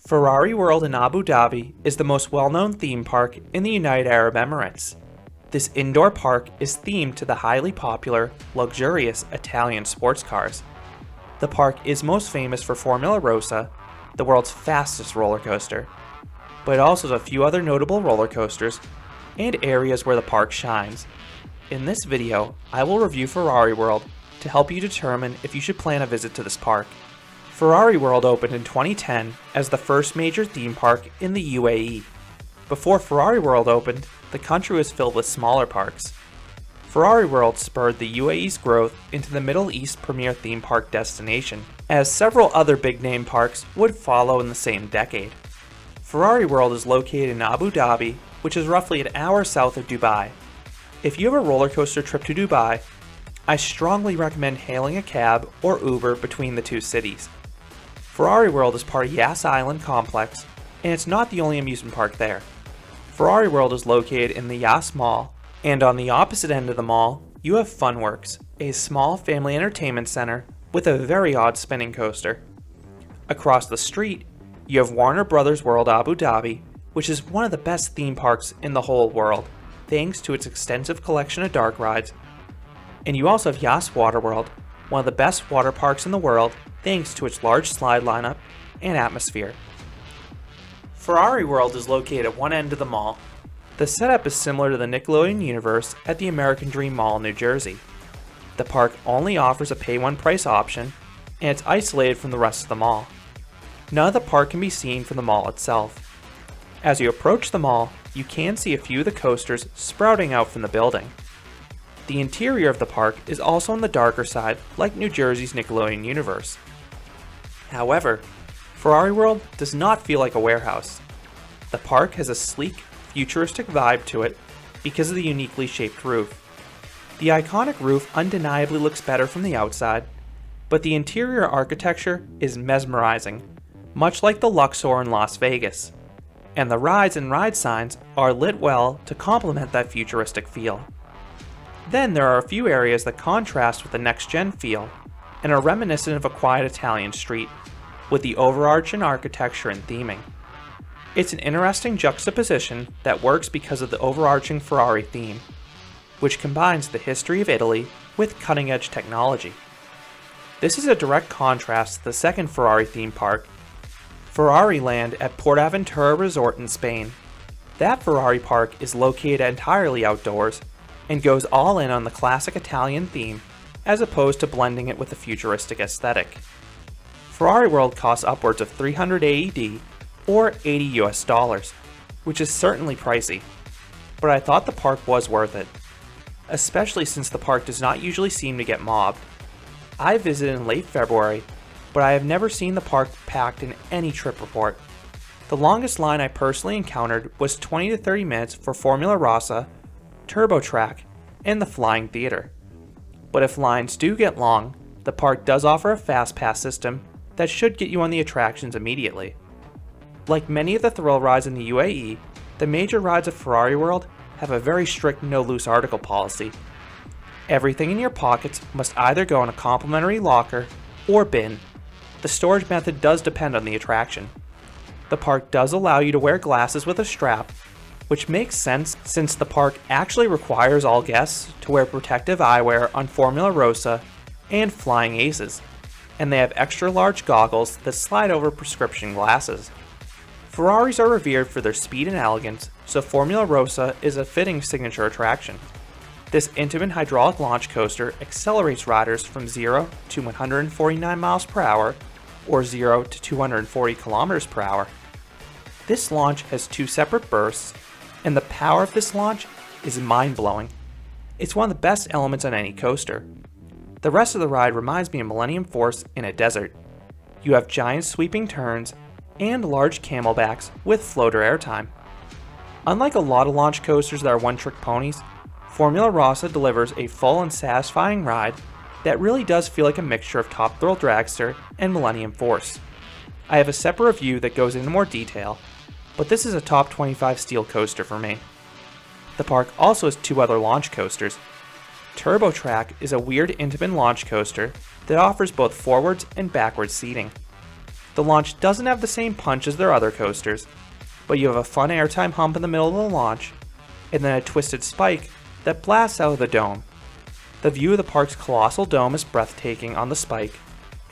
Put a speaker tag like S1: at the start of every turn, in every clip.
S1: Ferrari World in Abu Dhabi is the most well-known theme park in the United Arab Emirates. This indoor park is themed to the highly popular, luxurious Italian sports cars. The park is most famous for Formula Rossa, the world's fastest roller coaster, but it also has a few other notable roller coasters and areas where the park shines. In this video, I will review Ferrari World to help you determine if you should plan a visit to this park. Ferrari World opened in 2010 as the first major theme park in the UAE. Before Ferrari World opened, the country was filled with smaller parks. Ferrari World spurred the UAE's growth into the Middle East premier theme park destination, as several other big-name parks would follow in the same decade. Ferrari World is located in Abu Dhabi, which is roughly an hour south of Dubai. If you have a roller coaster trip to Dubai, I strongly recommend hailing a cab or Uber between the two cities. Ferrari World is part of Yas Island Complex, and it's not the only amusement park there. Ferrari World is located in the Yas Mall, and on the opposite end of the mall, you have Funworks, a small family entertainment center with a very odd spinning coaster. Across the street, you have Warner Bros. World Abu Dhabi, which is one of the best theme parks in the whole world, thanks to its extensive collection of dark rides. And you also have Yas Water World, one of the best water parks in the world, thanks to its large slide lineup and atmosphere. Ferrari World is located at one end of the mall. The setup is similar to the Nickelodeon universe at the American Dream Mall in New Jersey. The park only offers a pay-one-price option, and it's isolated from the rest of the mall. None of the park can be seen from the mall itself. As you approach the mall, you can see a few of the coasters sprouting out from the building. The interior of the park is also on the darker side, like New Jersey's Nickelodeon universe. However, Ferrari World does not feel like a warehouse. The park has a sleek, futuristic vibe to it because of the uniquely shaped roof. The iconic roof undeniably looks better from the outside, but the interior architecture is mesmerizing, much like the Luxor in Las Vegas, and the rides and ride signs are lit well to complement that futuristic feel. Then there are a few areas that contrast with the next-gen feel and are reminiscent of a quiet Italian street, with the overarching architecture and theming. It's an interesting juxtaposition that works because of the overarching Ferrari theme, which combines the history of Italy with cutting-edge technology. This is a direct contrast to the second Ferrari theme park, Ferrari Land at PortAventura Resort in Spain. That Ferrari park is located entirely outdoors and goes all in on the classic Italian theme as opposed to blending it with a futuristic aesthetic. Ferrari World costs upwards of 300 AED or $80 US, which is certainly pricey, but I thought the park was worth it, especially since the park does not usually seem to get mobbed. I visited in late February, but I have never seen the park packed in any trip report. The longest line I personally encountered was 20 to 30 minutes for Formula Rossa, Turbo Track, and the Flying Theater. But if lines do get long, the park does offer a fast pass system that should get you on the attractions immediately. Like many of the thrill rides in the UAE, the major rides of Ferrari World have a very strict no loose article policy. Everything in your pockets must either go in a complimentary locker or bin. The storage method does depend on the attraction. The park does allow you to wear glasses with a strap, which makes sense since the park actually requires all guests to wear protective eyewear on Formula Rossa and Flying Aces, and they have extra large goggles that slide over prescription glasses. Ferraris are revered for their speed and elegance, so Formula Rossa is a fitting signature attraction. This intimate hydraulic launch coaster accelerates riders from 0 to 149 miles per hour or 0 to 240 kilometers per hour. This launch has two separate bursts, and the power of this launch is mind-blowing. It's one of the best elements on any coaster. The rest of the ride reminds me of Millennium Force in a desert. You have giant sweeping turns and large camelbacks with floater airtime. Unlike a lot of launch coasters that are one-trick ponies, Formula Rossa delivers a full and satisfying ride that really does feel like a mixture of Top Thrill Dragster and Millennium Force. I have a separate review that goes into more detail, but this is a top 25 steel coaster for me. The park also has two other launch coasters. Turbo Track is a weird intimate launch coaster that offers both forwards and backwards seating. The launch doesn't have the same punch as their other coasters, but you have a fun airtime hump in the middle of the launch, and then a twisted spike that blasts out of the dome. The view of the park's colossal dome is breathtaking on the spike,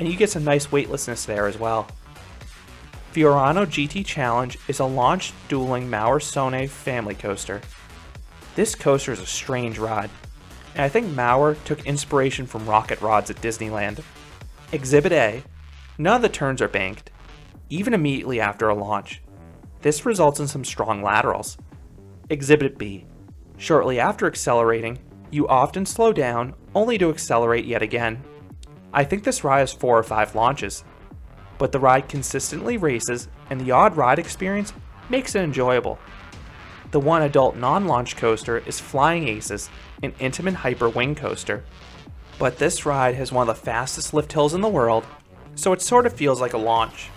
S1: and you get some nice weightlessness there as well. Fiorano GT Challenge is a launch dueling Maurer Sone family coaster. This coaster is a strange ride, and I think Maurer took inspiration from rocket rods at Disneyland. Exhibit A. None of the turns are banked, even immediately after a launch. This results in some strong laterals. Exhibit B. Shortly after accelerating, you often slow down only to accelerate yet again. I think this ride has 4 or 5 launches, but the ride consistently races and the odd ride experience makes it enjoyable. The one adult non-launch coaster is Flying Aces, an intimate hyper wing coaster. But this ride has one of the fastest lift hills in the world, so it sort of feels like a launch.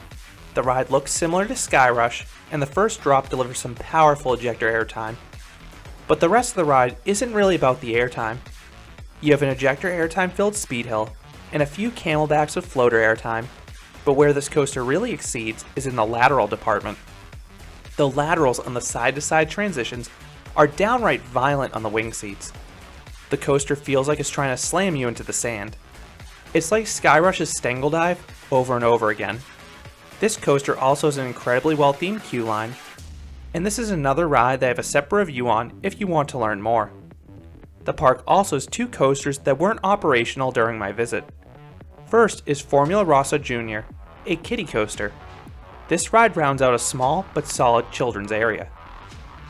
S1: The ride looks similar to Skyrush, and the first drop delivers some powerful ejector airtime. But the rest of the ride isn't really about the airtime. You have an ejector airtime filled speed hill, and a few camelbacks with floater airtime, but where this coaster really exceeds is in the lateral department. The laterals on the side-to-side transitions are downright violent on the wing seats. The coaster feels like it's trying to slam you into the sand. It's like Skyrush's Stengel Dive over and over again. This coaster also has an incredibly well-themed queue line, and this is another ride that I have a separate review on if you want to learn more. The park also has 2 coasters that weren't operational during my visit. First is Formula Rossa Jr., a kiddie coaster. This ride rounds out a small but solid children's area.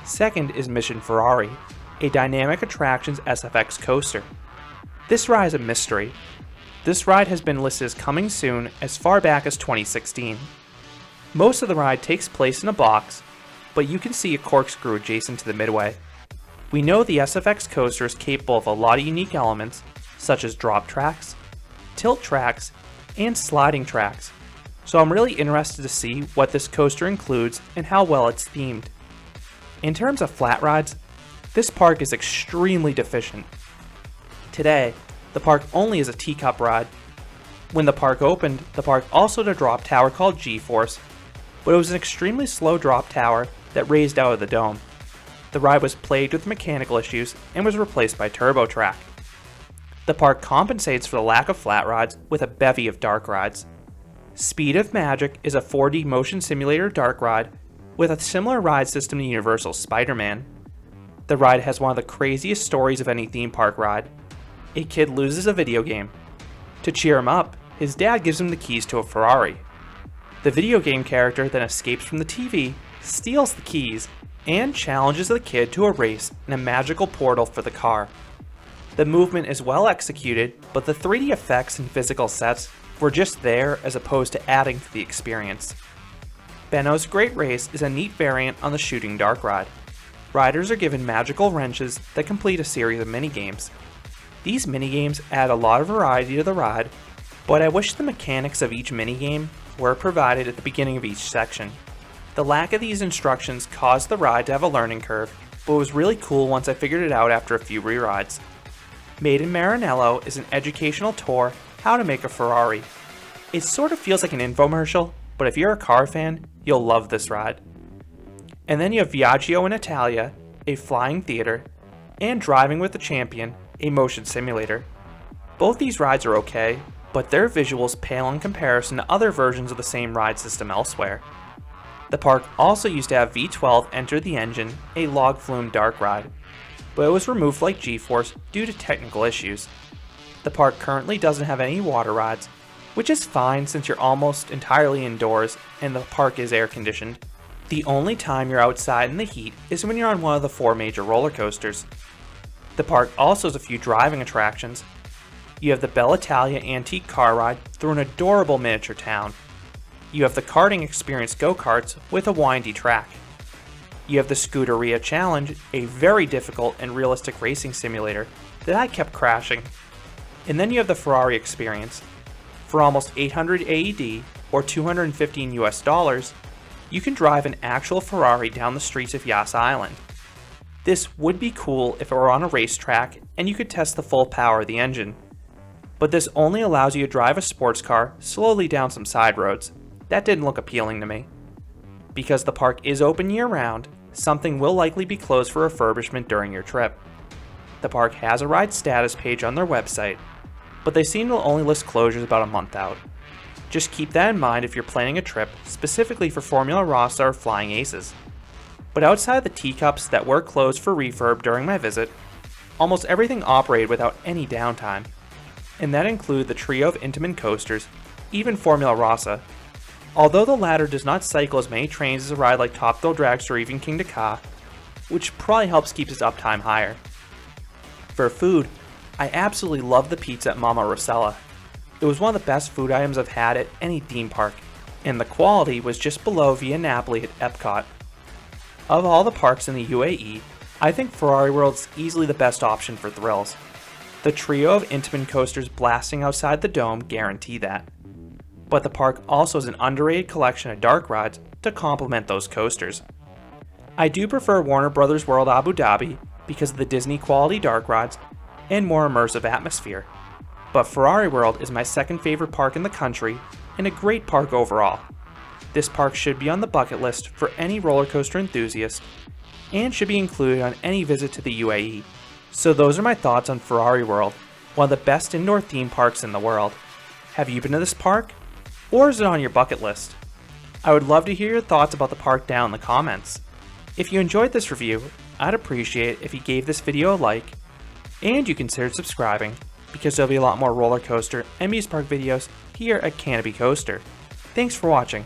S1: Second is Mission Ferrari, a Dynamic Attractions SFX coaster. This ride is a mystery. This ride has been listed as coming soon as far back as 2016. Most of the ride takes place in a box, but you can see a corkscrew adjacent to the midway. We know the SFX coaster is capable of a lot of unique elements, such as drop tracks, tilt tracks, and sliding tracks, so I'm really interested to see what this coaster includes and how well it's themed. In terms of flat rides, this park is extremely deficient. Today, the park only has a teacup ride. When the park opened, the park also had a drop tower called G-Force, but it was an extremely slow drop tower that raised out of the dome. The ride was plagued with mechanical issues and was replaced by TurboTrack. The park compensates for the lack of flat rides with a bevy of dark rides. Speed of Magic is a 4D motion simulator dark ride with a similar ride system to Universal's Spider-Man. The ride has one of the craziest stories of any theme park ride. A kid loses a video game. To cheer him up, his dad gives him the keys to a Ferrari. The video game character then escapes from the TV, steals the keys, and challenges the kid to a race in a magical portal for the car. The movement is well executed, but the 3D effects and physical sets were just there as opposed to adding to the experience. Benno's Great Race is a neat variant on the Shooting Dark ride. Riders are given magical wrenches that complete a series of minigames. These minigames add a lot of variety to the ride, but I wish the mechanics of each minigame were provided at the beginning of each section. The lack of these instructions caused the ride to have a learning curve, but it was really cool once I figured it out after a few re-rides. Made in Maranello is an educational tour how to make a Ferrari. It sort of feels like an infomercial, but if you're a car fan, you'll love this ride. And then you have Viaggio in Italia, a flying theater, and Driving with the Champion, a motion simulator. Both these rides are okay, but their visuals pale in comparison to other versions of the same ride system elsewhere. The park also used to have V12 Enter the Engine, a log flume dark ride, but it was removed like G-Force due to technical issues. The park currently doesn't have any water rides, which is fine since you're almost entirely indoors and the park is air conditioned. The only time you're outside in the heat is when you're on one of the 4 major roller coasters. The park also has a few driving attractions. You have the Bell'Italia antique car ride through an adorable miniature town. You have the karting experience go-karts with a windy track. You have the Scuderia Challenge, a very difficult and realistic racing simulator that I kept crashing. And then you have the Ferrari experience. For almost 800 AED, or $215 US, you can drive an actual Ferrari down the streets of Yas Island. This would be cool if it were on a racetrack and you could test the full power of the engine. But this only allows you to drive a sports car slowly down some side roads. that didn't look appealing to me. Because the park is open year-round, something will likely be closed for refurbishment during your trip. The park has a ride status page on their website, but they seem to only list closures about a month out. Just keep that in mind if you're planning a trip specifically for Formula Rossa or Flying Aces. But outside the teacups that were closed for refurb during my visit, almost everything operated without any downtime, and that include the trio of Intamin coasters, even Formula Rossa. Although the latter does not cycle as many trains as a ride like Top Thrill Dragster or even Kingda Ka, which probably helps keep its uptime higher. For food, I absolutely love the pizza at Mama Rossella. It was one of the best food items I've had at any theme park, and the quality was just below Via Napoli at Epcot. Of all the parks in the UAE, I think Ferrari World is easily the best option for thrills. The trio of Intamin coasters blasting outside the dome guarantee that. But the park also has an underrated collection of dark rides to complement those coasters. I do prefer Warner Bros. World Abu Dhabi because of the Disney quality dark rides and more immersive atmosphere. But Ferrari World is my second favorite park in the country and a great park overall. This park should be on the bucket list for any roller coaster enthusiast and should be included on any visit to the UAE. So those are my thoughts on Ferrari World, one of the best indoor theme parks in the world. Have you been to this park? Or is it on your bucket list? I would love to hear your thoughts about the park down in the comments. If you enjoyed this review, I'd appreciate it if you gave this video a like, and you considered subscribing, because there'll be a lot more roller coaster and amusement park videos here at Canopy Coaster. Thanks for watching.